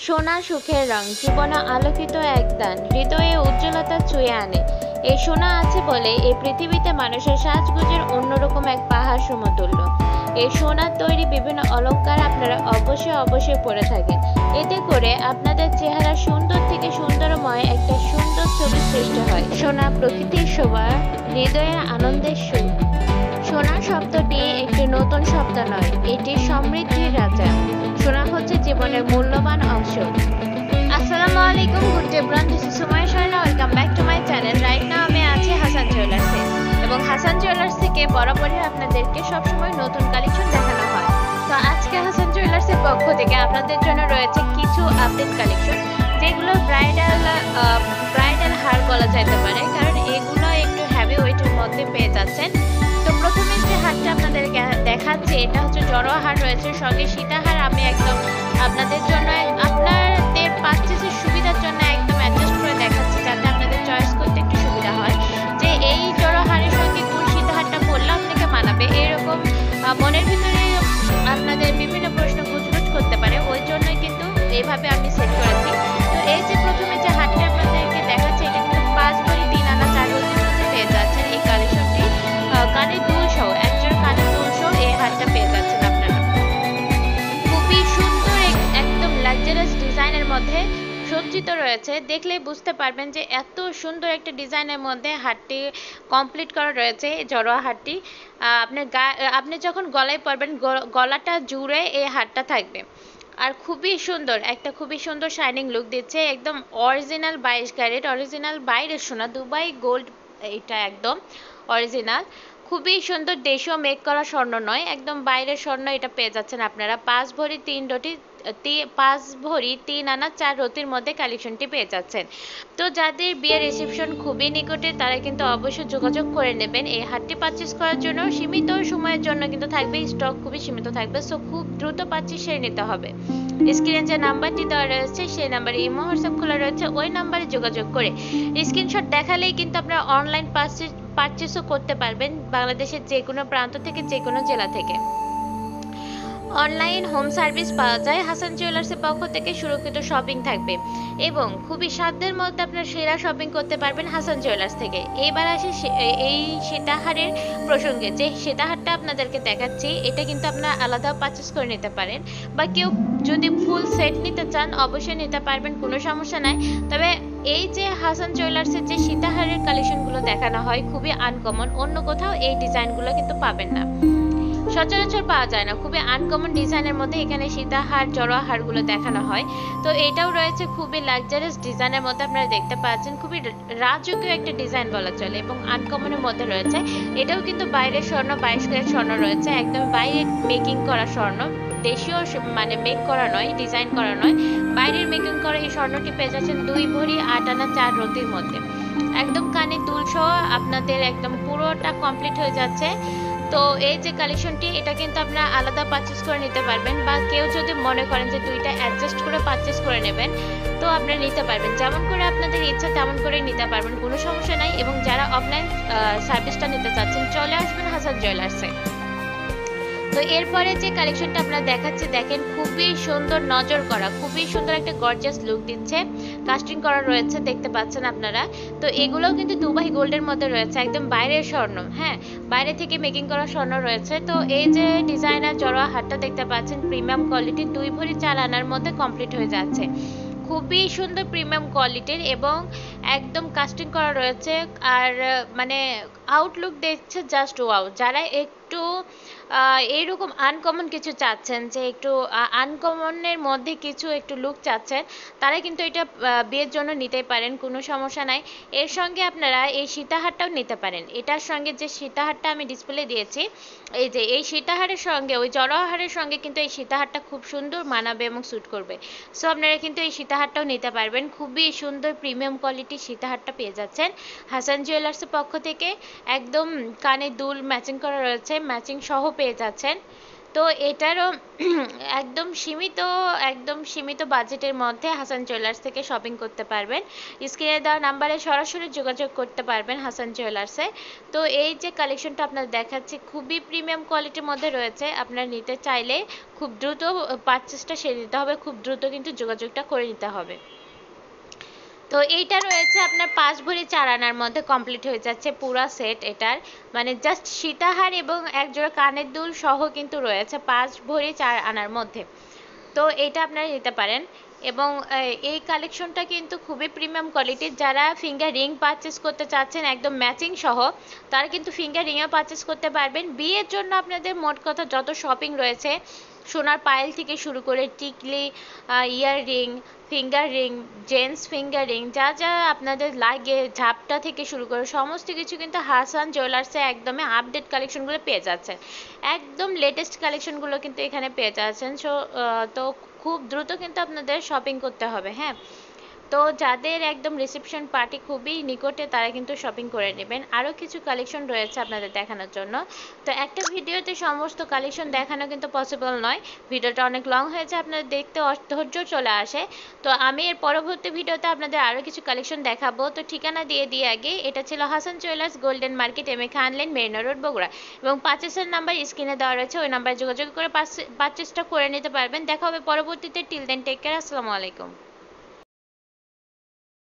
সোনা সুখের রং, জীবনে আলোকিত এক দান, হৃদয়ে উজ্জ্বলতা ছুঁয়ে আনে। এই সোনা আছে বলে এই পৃথিবীতে মানুষের সাজগোজের অন্যরকম এক পাহাড় সমতুল্য। এই সোনার তৈরি বিভিন্ন অলংকার আপনারা অবশ্যই পরে থাকেন। এতে করে আপনাদের চেহারা সুন্দর থেকে সুন্দরময় একটা সুন্দর ছবি সৃষ্টি হয়। সোনা প্রকৃতির শোভা, হৃদয়ের আনন্দের সুর। সোনা শব্দটি একটি নতুন শব্দ নয়, এটি সমৃদ্ধির রাজা। সোনা হচ্ছে জীবনের মূল্যবান অংশ। আসসালামু আলাইকুম, গুড ডে ব্রান, this is Sumaiya Shaina, welcome back to my channel. Right now আমি আছি হাসান জুয়েলার্সে, এবং হাসান জুয়েলার্স থেকে বরাবরই আপনাদেরকে সবসময় নতুন কালেকশন দেখানো হয়। তো আজকে হাসান জুয়েলার্সের পক্ষ থেকে আপনাদের জন্য রয়েছে কিছু আপডেট কালেকশন, যেগুলো ব্রাইডাল হার বলা যেতে পারে, কারণ এগুলো একটু হেভি ওয়েটের মধ্যে পেয়ে যাচ্ছেন। তো প্রথমে যে হারটা আপনাদেরকে দেখাচ্ছি, এটা হচ্ছে জড়োয়া হার রয়েছে, সঙ্গে সীতাহার। আমি একদম আপনাদের জন্য আপনাদের পারচেজের সুবিধার জন্য একদম অ্যাডজাস্ট করে দেখাচ্ছি, যাতে আপনাদের চয়েস করতে একটু সুবিধা হয়, যে এই জড়োয়া হারের সঙ্গে কোন সীতাহারটা পরলে আপনাকে মানাবে। এরকম মনের ভিতরে আপনাদের বিভিন্ন প্রশ্ন গুজগুজ করতে পারে, ওই জন্যই কিন্তু এইভাবে আমি সেট করেছি। তো এই যে প্রথমে যে হারটা আপনাদেরকে দেখাচ্ছি, এটা কিন্তু 5 ভরি 3 আনা 4 রতির মধ্যে পেয়ে যাচ্ছেন। এই কালেকশনটি কানের দুল সহ, একজন কানের দুল সহ এই হারটা পেয়ে যাচ্ছেন আপনারা। খুবই সুন্দর একদম লাক্সারিয়াস ডিজাইনের মধ্যে সজ্জিত রয়েছে। দেখলে বুঝতে পারবেন যে এত সুন্দর একটা ডিজাইনের মধ্যে হারটি কমপ্লিট করা রয়েছে। জড়োয়া হারটি আপনি যখন গলায় পরবেন, গলাটা জুড়ে এই হারটা থাকবে, আর খুবই সুন্দর শাইনিং লুক দিচ্ছে। একদম অরিজিনাল 22 ক্যারেট, অরিজিনাল বাইরের সোনা, দুবাই গোল্ড, এটা একদম অরিজিনাল। খুবই সুন্দর, দেশীয় মেক করা স্বর্ণ নয়, একদম বাইরের স্বর্ণ। এটা পেয়ে যাচ্ছেন আপনারা 5 ভরি 3 আনা 4 রতির মধ্যে কালেকশনটি পেয়ে যাচ্ছেন। তো যাদের বিয়ের রিসেপশন খুবই নিকটে, তারা কিন্তু অবশ্যই যোগাযোগ করে নেবেন এই হারটি পারচেস করার জন্য। সীমিত সময়ের জন্য কিন্তু থাকবে, স্টক খুবই সীমিত থাকবে, সো খুব দ্রুত পারচেস সেরে নিতে হবে। স্ক্রিনে যে নাম্বারটি দেওয়া রয়েছে, সেই নাম্বারে ইমো হোয়াটসঅ্যাপ খোলা রয়েছে, ওই নাম্বারে যোগাযোগ করে স্ক্রিনশট দেখালেই কিন্তু আপনারা অনলাইন পারচেসও করতে পারবেন, বাংলাদেশের যে কোনো প্রান্ত থেকে, যে কোনো জেলা থেকে। অনলাইন হোম সার্ভিস পাওয়া যায়। হাসান জুয়েলার্সের পক্ষ থেকে সুরক্ষিত শপিং থাকবে, এবং খুবই সাধ্যের মধ্যে আপনার সেরা শপিং করতে পারবেন হাসান জুয়েলার্স থেকে। এইবার আসি এই সীতাহারের প্রসঙ্গে। যে সীতাহারটা আপনাদেরকে দেখাচ্ছি, এটা কিন্তু আপনারা আলাদা পারচেস করে নিতে পারেন, বা কেউ যদি ফুল সেট নিতে চান অবশ্যই নিতে পারবেন, কোনো সমস্যা নাই। তবে এই যে হাসান জুয়েলার্সের যে সীতাহারের কালেকশনগুলো দেখানো হয়, খুবই আনকমন, অন্য কোথাও এই ডিজাইনগুলো কিন্তু পাবেন না, সচরাচর পাওয়া যায় না। খুবই আনকমন ডিজাইনের মধ্যে এখানে সীতাহার, জড়োয়া হারগুলো দেখানো হয়। তো এটাও রয়েছে খুবই লাক্সারিয়াস ডিজাইনের মধ্যে, আপনারা দেখতে পাচ্ছেন, খুবই রাজকীয় একটা ডিজাইন বলা চলে, এবং আনকমনের মধ্যে রয়েছে। এটাও কিন্তু বাইরের স্বর্ণ, 22 ক্যারেট স্বর্ণ রয়েছে, একদম বাইরে মেকিং করা স্বর্ণ, দেশীয় মানে মেক করা নয়, ডিজাইন করা নয়, বাইরের মেকিং করা। এই স্বর্ণটি পেয়ে যাচ্ছেন 2 ভরি 8 আনা 4 রতির মধ্যে, একদম কানে দুল সহ আপনাদের একদম পুরোটা কমপ্লিট হয়ে যাচ্ছে। তো এই যে কালেকশনটি, এটা কিন্তু আপনারা আলাদা পারচেস করে নিতে পারবেন, বা কেউ যদি মনে করেন যে দুইটা অ্যাডজাস্ট করে পারচেস করে নেবেন, তো আপনারা নিতে পারবেন, যেমন করে আপনাদের ইচ্ছা তেমন করে নিতে পারবেন, কোনো সমস্যা নাই। এবং যারা অফলাইন সার্ভিসটা নিতে চাচ্ছেন, চলে আসবেন হাসান জুয়েলার্সে। তো এরপরে যে কালেকশনটা আপনারা দেখাচ্ছি, দেখেন খুবই সুন্দর, নজর করা, খুবই সুন্দর একটা গর্জিয়াস লুক দিচ্ছে, কাস্টিং করা রয়েছে, দেখতে পাচ্ছেন আপনারা। তো এগুলোও কিন্তু দুবাই গোল্ডের মধ্যে রয়েছে, একদম বাইরের স্বর্ণ, হ্যাঁ, বাইরে থেকে মেকিং করা স্বর্ণ রয়েছে। তো এই যে ডিজাইনার জড়োয়া হারটা দেখতে পাচ্ছেন, প্রিমিয়াম কোয়ালিটির, 2 ভরি 4 আনার মধ্যে কমপ্লিট হয়ে যাচ্ছে। খুবই সুন্দর প্রিমিয়াম কোয়ালিটির, এবং একদম কাস্টিং করা রয়েছে, আর মানে আউটলুক দেখছে জাস্ট ওয়াও। যারা একটু এইরকম আনকমন কিছু চাচ্ছেন, যে একটু আনকমনের মধ্যে কিছু একটু লুক চাচ্ছেন, তারা কিন্তু এটা বিয়ের জন্য নিতেই পারেন, কোনো সমস্যা নাই। এর সঙ্গে আপনারা এই সীতাহারটাও নিতে পারেন। এটার সঙ্গে যে সীতাহারটা আমি ডিসপ্লে দিয়েছি, এই যে এই সীতাহারের সঙ্গে ওই জড়োয়া হারের সঙ্গে কিন্তু এই সীতাহারটা খুব সুন্দর মানাবে এবং স্যুট করবে। সো আপনারা কিন্তু এই সীতাহারটাও নিতে পারবেন। খুবই সুন্দর প্রিমিয়াম কোয়ালিটির সীতাহারটা পেয়ে যাচ্ছেন হাসান জুয়েলার্সের পক্ষ থেকে। একদম কানে দুল ম্যাচিং করা রয়েছে, ম্যাচিং সহ পেয়ে যাচ্ছেন। তো এটারও একদম সীমিত বাজেটের মধ্যে হাসান জুয়েলার্স থেকে শপিং করতে পারবেন। স্ক্রিনে দেওয়া নাম্বারে সরাসরি যোগাযোগ করতে পারবেন হাসান জুয়েলার্সে। তো এই যে কালেকশনটা আপনার দেখাচ্ছি খুবই প্রিমিয়াম কোয়ালিটির মধ্যে রয়েছে। আপনারা নিতে চাইলে খুব দ্রুত পারচেসটা সেরে নিতে হবে, খুব দ্রুত কিন্তু যোগাযোগটা করে নিতে হবে। তো এইটা রয়েছে আপনার 5 ভরি 4 আনার মধ্যে কমপ্লিট হয়ে যাচ্ছে পুরা সেট এটার, মানে জাস্ট সীতাহার এবং এক জোড়া কানের দুল সহ কিন্তু রয়েছে 5 ভরি 4 আনার মধ্যে। তো এইটা আপনারা নিতে পারেন। এবং এই কালেকশনটা কিন্তু খুবই প্রিমিয়াম কোয়ালিটির। যারা ফিঙ্গার রিং পারচেস করতে চাচ্ছেন একদম ম্যাচিং সহ, তারা কিন্তু ফিঙ্গার রিংও পারচেস করতে পারবেন। বিয়ের জন্য আপনাদের মোট কথা যত শপিং রয়েছে, সোনার পায়েল থেকে শুরু করে টিকলি, ear ring, finger ring, gents finger ring, যা যা আপনাদের লাগে, ঝাপটা থেকে শুরু করে সমস্ত কিছু কিন্তু হাসান জুয়েলার্সে একদমই আপডেট কালেকশনগুলো পেয়ে যাচ্ছেন। একদম লেটেস্ট কালেকশনগুলো কিন্তু এখানে পেয়ে যাচ্ছেন। তো খুব দ্রুত কিন্তু আপনাদের শপিং করতে হবে, হ্যাঁ। তো যাদের একদম রিসেপশন পার্টি খুবই নিকটে, তারা কিন্তু শপিং করে নেবেন। আরও কিছু কালেকশন রয়েছে আপনাদের দেখানোর জন্য। তো একটা ভিডিওতে সমস্ত কালেকশন দেখানো কিন্তু পসিবল নয়, ভিডিওটা অনেক লং হয়েছে, আপনাদের দেখতে অধৈর্য চলে আসে। তো আমি এর পরবর্তী ভিডিওতে আপনাদের আরও কিছু কালেকশন দেখাবো। তো ঠিকানা দিয়ে আগে, এটা ছিল Hasan jewellers, golden market, M A Khan lane, Marina road, Bogura. এবং পারচেসের নাম্বার স্ক্রিনে দেওয়া রয়েছে, ওই নাম্বারে যোগাযোগ করে পারচেসটা করে নিতে পারবেন। দেখা হবে পরবর্তীতে। টিল দেন টেক কেয়ার, আসসালামু আলাইকুম।